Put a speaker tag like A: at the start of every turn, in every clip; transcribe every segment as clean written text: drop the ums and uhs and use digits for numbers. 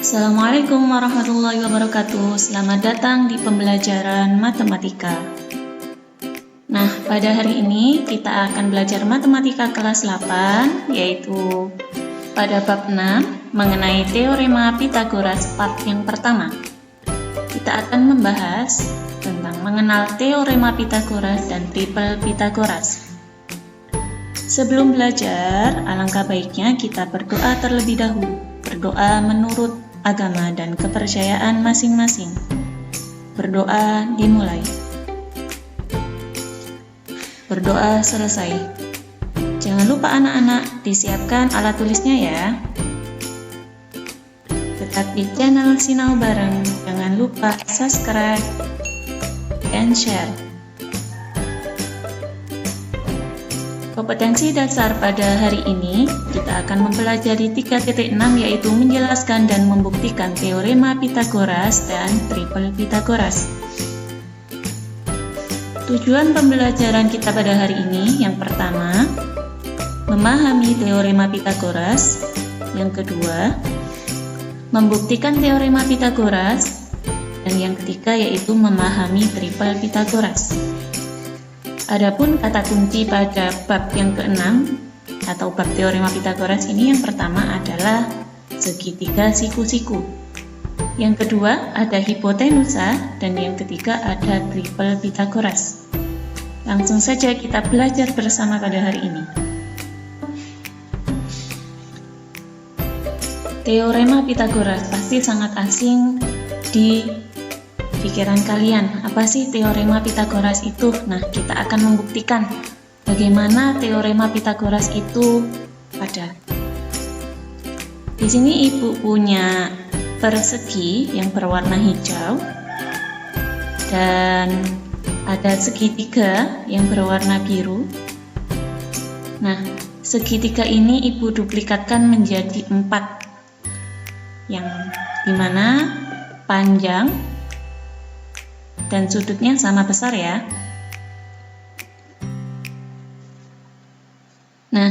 A: Assalamualaikum warahmatullahi wabarakatuh. Selamat datang di pembelajaran matematika. Nah, pada hari ini kita akan belajar matematika kelas 8, yaitu pada bab 6 mengenai teorema Pythagoras part yang pertama. Kita akan membahas tentang mengenal teorema Pythagoras dan triple Pythagoras. Sebelum belajar, alangkah baiknya kita berdoa terlebih dahulu. Berdoa menurut agama dan kepercayaan masing-masing. Berdoa dimulai. Berdoa selesai. Jangan lupa anak-anak disiapkan alat tulisnya ya. Tetap di channel Sinau Bareng. Jangan lupa subscribe and share. Kompetensi dasar pada hari ini, kita akan mempelajari 3.6 yaitu menjelaskan dan membuktikan teorema Pythagoras dan triple Pythagoras. Tujuan pembelajaran kita pada hari ini, yang pertama, memahami teorema Pythagoras. Yang kedua, membuktikan teorema Pythagoras. Dan yang ketiga yaitu memahami triple Pythagoras. Adapun kata kunci pada bab yang ke-6 atau bab teorema Pythagoras ini, yang pertama adalah segitiga siku-siku. Yang kedua ada hipotenusa dan yang ketiga ada triple Pythagoras. Langsung saja kita belajar bersama pada hari ini. Teorema Pythagoras pasti sangat asing di pikiran kalian. Apa sih teorema Pythagoras itu? Nah, kita akan membuktikan bagaimana teorema Pythagoras itu ada. Di sini Ibu punya persegi yang berwarna hijau dan ada segitiga yang berwarna biru. Nah, segitiga ini Ibu duplikatkan menjadi 4, yang dimana panjang dan sudutnya sama besar ya. Nah,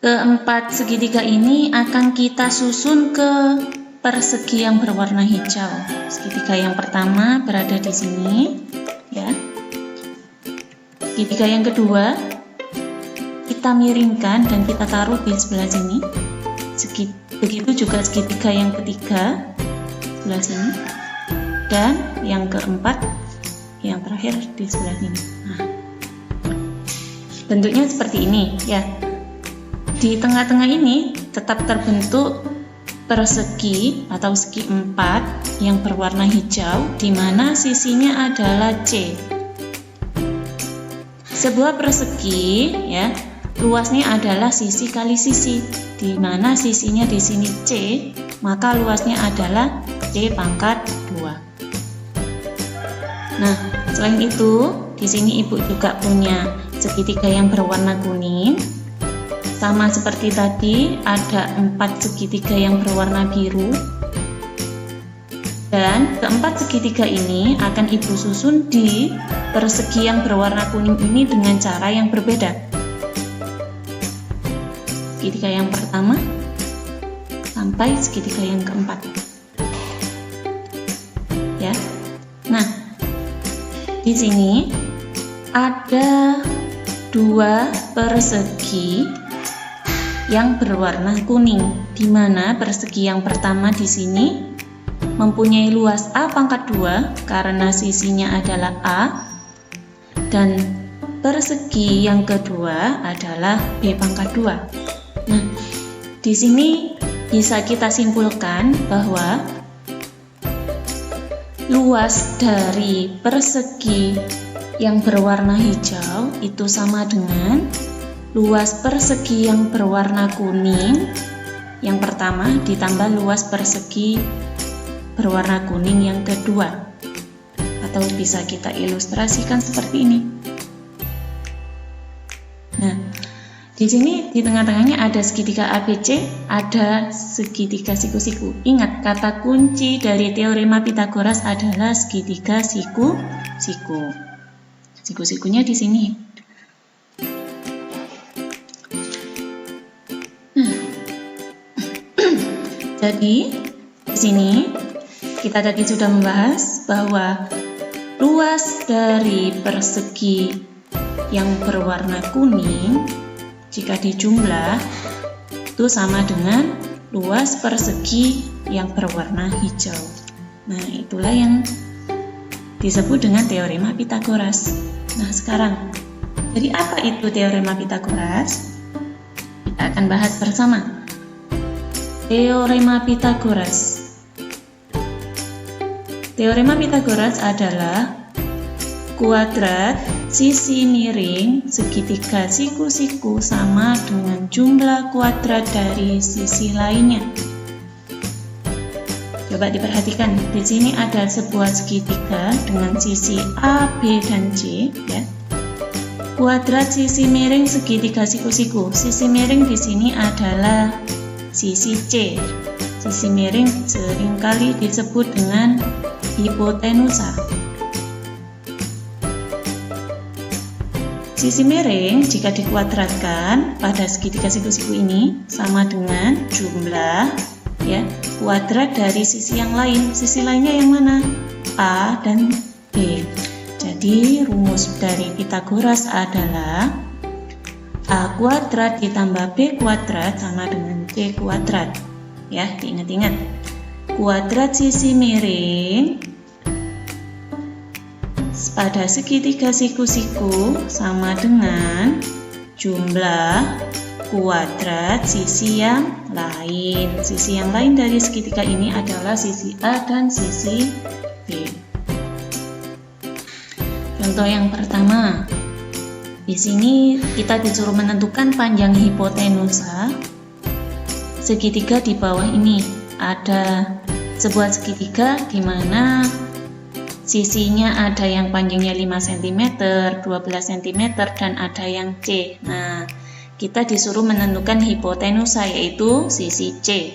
A: keempat segitiga ini akan kita susun ke persegi yang berwarna hijau. Segitiga yang pertama berada di sini, ya. Segitiga yang kedua kita miringkan dan kita taruh di sebelah sini. Begitu juga segitiga yang ketiga sebelah sini. Dan yang keempat, yang terakhir di sebelah sini. Nah, bentuknya seperti ini ya. Di tengah-tengah ini tetap terbentuk persegi atau segi 4 yang berwarna hijau, di mana sisinya adalah C. Sebuah persegi ya, luasnya adalah sisi kali sisi, di mana sisinya di sini C, maka luasnya adalah C pangkat 2. Nah, selain itu, di sini Ibu juga punya segitiga yang berwarna kuning. Sama seperti tadi, ada 4 segitiga yang berwarna biru. Dan keempat segitiga ini akan Ibu susun di persegi yang berwarna kuning ini dengan cara yang berbeda. Segitiga yang pertama sampai segitiga yang keempat. Ya. Nah, di sini ada 2 persegi yang berwarna kuning, di mana persegi yang pertama di sini mempunyai luas A pangkat 2 karena sisinya adalah A, dan persegi yang kedua adalah B pangkat 2. Nah, di sini bisa kita simpulkan bahwa luas dari persegi yang berwarna hijau itu sama dengan luas persegi yang berwarna kuning yang pertama ditambah luas persegi berwarna kuning yang kedua. Atau bisa kita ilustrasikan seperti ini. Nah, di sini di tengah-tengahnya ada segitiga ABC, ada segitiga siku-siku. Ingat, kata kunci dari teorema Pythagoras adalah segitiga siku-siku. Siku-sikunya di sini. Nah, jadi Di sini kita tadi sudah membahas bahwa luas dari persegi yang berwarna kuning jika dijumlah itu sama dengan luas persegi yang berwarna hijau. Nah, itulah yang disebut dengan teorema Pythagoras. Nah, sekarang, jadi apa itu teorema Pythagoras? Kita akan bahas bersama. Teorema Pythagoras. Teorema Pythagoras adalah kuadrat sisi miring segitiga siku-siku sama dengan jumlah kuadrat dari sisi lainnya. Coba diperhatikan, di sini ada sebuah segitiga dengan sisi A, B, dan C, ya. Kuadrat sisi miring segitiga siku-siku. Sisi miring di sini adalah sisi C. Sisi miring seringkali disebut dengan hipotenusa. Sisi miring jika dikuadratkan pada segitiga siku-siku ini sama dengan jumlah, ya, kuadrat dari sisi yang lain. Sisi lainnya yang mana? A dan B. Jadi rumus dari Pythagoras adalah A kuadrat ditambah B kuadrat sama dengan C kuadrat. Ya, diingat-ingat. Kuadrat sisi miring pada segitiga siku-siku sama dengan jumlah kuadrat sisi yang lain. Sisi yang lain dari segitiga ini adalah sisi A dan sisi B. Contoh yang pertama, di sini kita disuruh menentukan panjang hipotenusa segitiga di bawah ini. Ada sebuah segitiga di mana sisinya ada yang panjangnya 5 cm, 12 cm, dan ada yang C. Nah, kita disuruh menentukan hipotenusa, yaitu sisi C.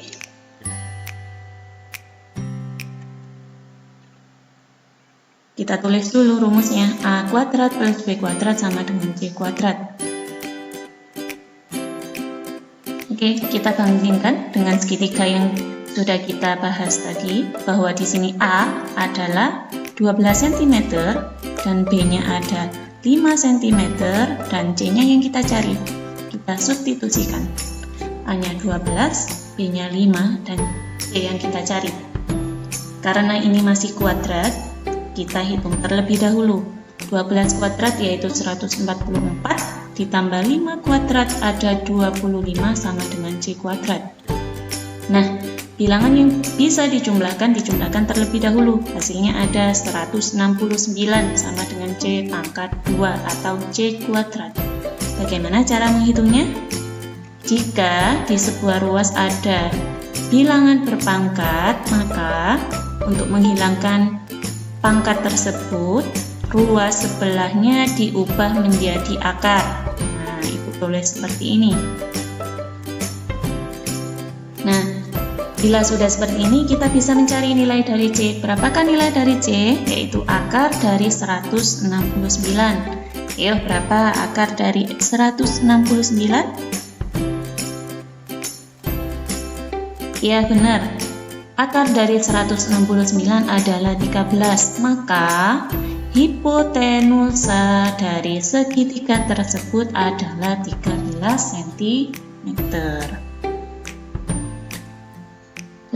A: Kita tulis dulu rumusnya. A kuadrat plus B kuadrat sama dengan C kuadrat. Oke, kita bandingkan dengan segitiga yang sudah kita bahas tadi, bahwa di sini A adalah 12 cm dan B-nya ada 5 cm dan C-nya yang kita cari. Kita substitusikan. A-nya 12, B-nya 5 dan C yang kita cari. Karena ini masih kuadrat, kita hitung terlebih dahulu. 12 kuadrat yaitu 144 ditambah 5 kuadrat ada 25 sama dengan C kuadrat. Nah, bilangan yang bisa dijumlahkan terlebih dahulu. Hasilnya ada 169 sama dengan C pangkat 2 atau C kuadrat. Bagaimana cara menghitungnya? Jika di sebuah ruas ada bilangan berpangkat, maka untuk menghilangkan pangkat tersebut, ruas sebelahnya diubah menjadi akar. Nah, Ibu tulis seperti ini. Nah, bila sudah seperti ini, kita bisa mencari nilai dari C. Berapakah nilai dari C? Yaitu akar dari 169. Ayo, berapa akar dari 169? Ya, benar. Akar dari 169 adalah 13. Maka, hipotenusa dari segitiga tersebut adalah 13 cm.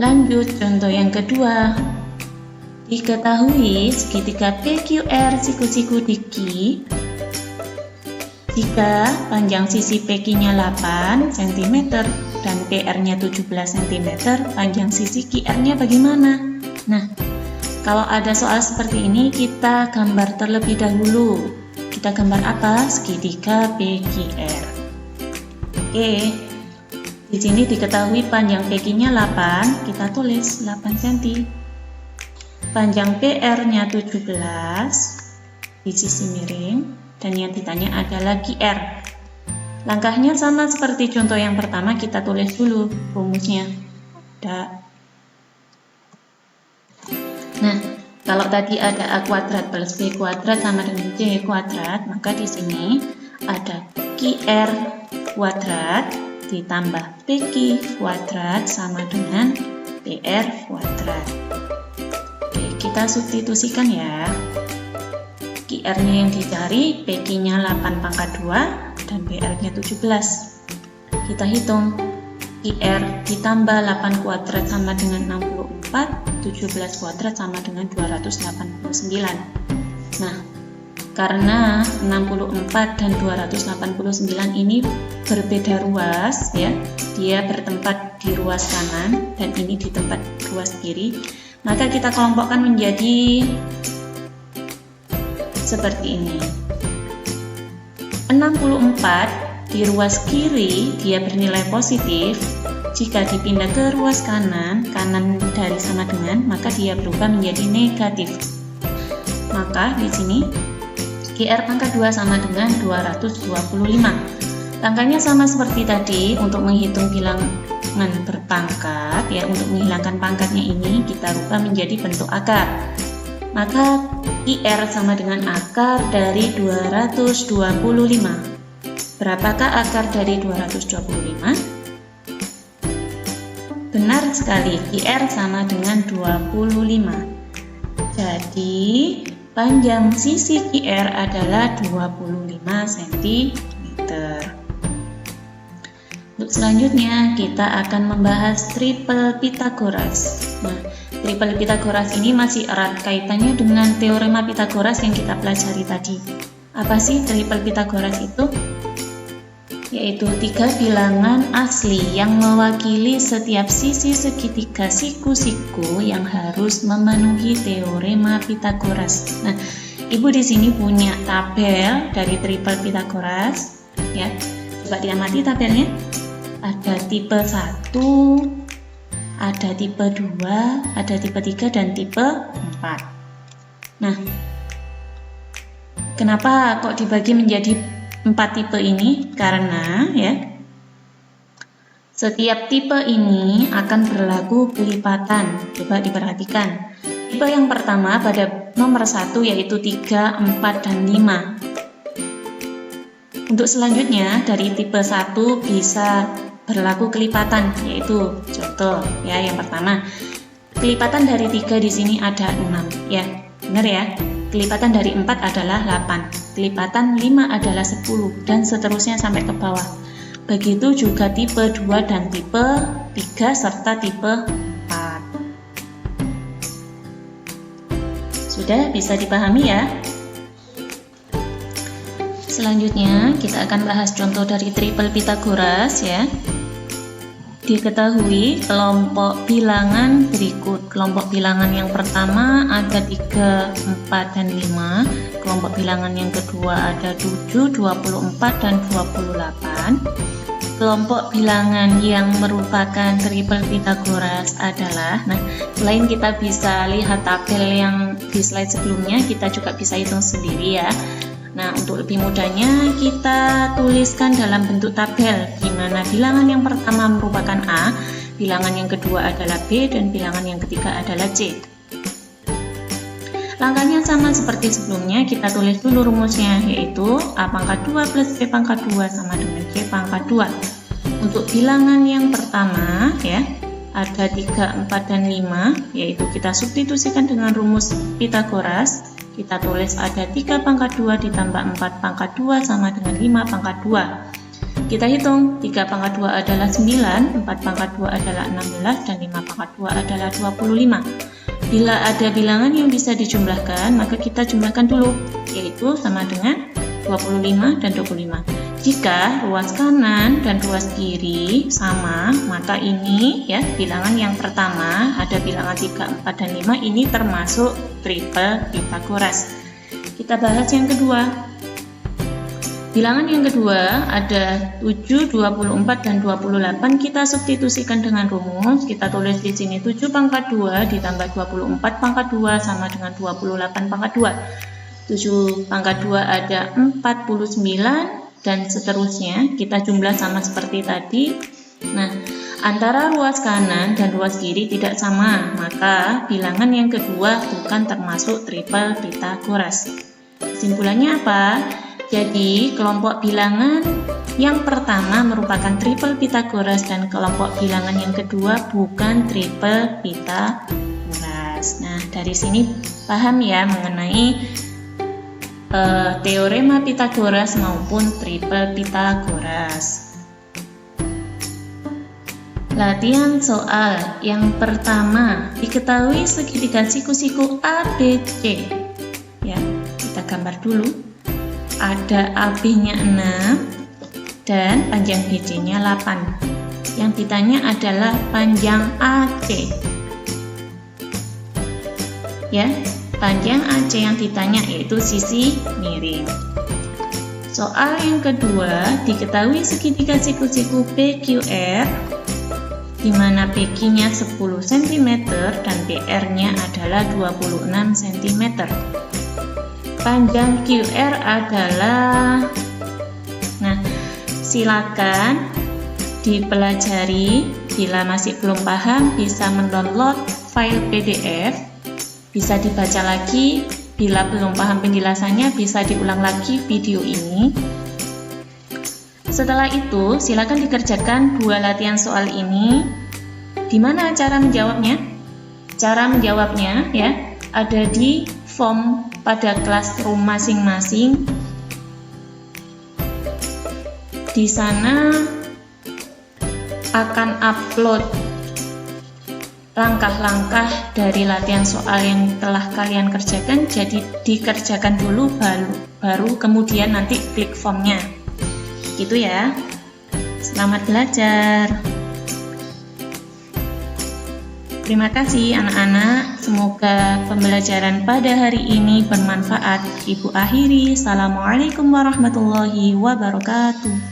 A: Lanjut, contoh yang kedua. Diketahui segitiga PQR siku-siku DQ jika panjang sisi PQ-nya 8 cm dan PR-nya 17 cm, panjang sisi QR-nya bagaimana? Nah, kalau ada soal seperti ini, kita gambar terlebih dahulu. Kita gambar apa? Segitiga PQR. Oke. Di sini diketahui panjang PQ-nya 8, kita tulis 8 cm. Panjang PR-nya 17 di sisi miring, dan yang ditanya adalah QR. Langkahnya sama seperti contoh yang pertama, kita tulis dulu rumusnya. Nah, kalau tadi ada A kuadrat plus B kuadrat sama dengan C kuadrat, maka di sini ada QR kuadrat ditambah PQ kuadrat sama dengan PR kuadrat. Oke, kita substitusikan ya. QR-nya yang dicari, PQ-nya 8 pangkat 2 dan PR-nya 17. Kita hitung, QR ditambah 8 kuadrat sama dengan 64, 17 kuadrat sama dengan 289. Nah, karena 64 dan 289 ini berbeda ruas ya, dia bertempat di ruas kanan dan ini di tempat ruas kiri, maka kita kelompokkan menjadi seperti ini. 64 di ruas kiri dia bernilai positif. Jika dipindah ke ruas kanan, kanan dari sama dengan, maka dia berubah menjadi negatif. Maka di sini QR pangkat 2 sama dengan 225. Langkahnya sama seperti tadi. Untuk menghitung bilangan berpangkat ya, untuk menghilangkan pangkatnya ini kita rubah menjadi bentuk akar. Maka IR sama dengan akar dari 225. Berapakah akar dari 225? Benar sekali, IR sama dengan 25. Jadi, panjang sisi QR adalah 25 cm. Untuk selanjutnya, kita akan membahas triple Pythagoras. Nah, triple Pythagoras ini masih erat kaitannya dengan teorema Pythagoras yang kita pelajari tadi. Apa sih triple Pythagoras itu? Yaitu 3 bilangan asli yang mewakili setiap sisi segitiga siku-siku yang harus memenuhi teorema Pythagoras. Nah, Ibu di sini punya tabel dari triple Pythagoras ya. Coba diamati tabelnya. Ada tipe 1, ada tipe 2, ada tipe 3 dan tipe 4. Nah, kenapa kok dibagi menjadi 4 tipe ini? Karena ya, setiap tipe ini akan berlaku kelipatan. Coba diperhatikan. Tipe yang pertama pada nomor 1 yaitu 3, 4, dan 5. Untuk selanjutnya dari tipe 1 bisa berlaku kelipatan, yaitu contoh ya, yang pertama kelipatan dari 3 di sini ada 6 ya. Benar ya? Kelipatan dari 4 adalah 8, kelipatan 5 adalah 10, dan seterusnya sampai ke bawah. Begitu juga tipe 2 dan tipe 3 serta tipe 4. Sudah bisa dipahami ya? Selanjutnya kita akan bahas contoh dari triple Pythagoras ya. Diketahui kelompok bilangan berikut. Kelompok bilangan yang pertama ada 3, 4, dan 5. Kelompok bilangan yang kedua ada 7, 24, dan 28. Kelompok bilangan yang merupakan triple Pythagoras adalah, nah, selain kita bisa lihat tabel yang di slide sebelumnya, kita juga bisa hitung sendiri ya. Nah, untuk lebih mudahnya kita tuliskan dalam bentuk tabel, di mana bilangan yang pertama merupakan A, bilangan yang kedua adalah B, dan bilangan yang ketiga adalah C. Langkahnya sama seperti sebelumnya, kita tulis dulu rumusnya, yaitu A pangkat 2 plus B pangkat 2 sama dengan C pangkat 2. Untuk bilangan yang pertama ya, ada 3, 4, dan 5, yaitu kita substitusikan dengan rumus Pythagoras. Kita tulis ada 3 pangkat 2 ditambah 4 pangkat 2 sama dengan 5 pangkat 2. Kita hitung, 3 pangkat 2 adalah 9, 4 pangkat 2 adalah 16, dan 5 pangkat 2 adalah 25. Bila ada bilangan yang bisa dijumlahkan, maka kita jumlahkan dulu, yaitu sama dengan 25 dan 25. Jika ruas kanan dan ruas kiri sama, maka ini ya, bilangan yang pertama ada bilangan 3, 4, dan 5 ini termasuk triple Pythagoras. Kita bahas yang kedua. Bilangan yang kedua ada 7, 24, dan 28. Kita substitusikan dengan rumus. Kita tulis di sini 7 pangkat 2 ditambah 24 pangkat 2 sama dengan 28 pangkat 2. 7 pangkat 2 ada 49, dan seterusnya. Kita jumlah sama seperti tadi. Nah, antara ruas kanan dan ruas kiri tidak sama, maka bilangan yang kedua bukan termasuk triple Pythagoras. Kesimpulannya apa? Jadi, kelompok bilangan yang pertama merupakan triple Pythagoras dan kelompok bilangan yang kedua bukan triple Pythagoras. Nah, dari sini paham ya mengenai teorema Pythagoras maupun triple Pythagoras. Latihan soal yang pertama, diketahui segitiga siku-siku ABC. Ya, kita gambar dulu. Ada AB-nya 6 dan panjang BC-nya 8. Yang ditanya adalah panjang AC. Ya, panjang AC yang ditanya yaitu sisi miring. Soal yang kedua, diketahui segitiga siku-siku PQR di mana PQ-nya 10 cm dan PR-nya adalah 26 cm. Panjang QR adalah, nah silakan dipelajari. Bila masih belum paham bisa mendownload file PDF, bisa dibaca lagi. Bila belum paham penjelasannya bisa diulang lagi video ini. Setelah itu silakan dikerjakan 2 latihan soal ini. Di mana cara menjawabnya? Cara menjawabnya ya ada di form pada classroom masing-masing. Di sana akan upload langkah-langkah dari latihan soal yang telah kalian kerjakan. Jadi dikerjakan dulu baru kemudian nanti klik formnya. Gitu ya. Selamat belajar. Terima kasih anak-anak, semoga pembelajaran pada hari ini bermanfaat. Ibu akhiri, Assalamualaikum warahmatullahi wabarakatuh.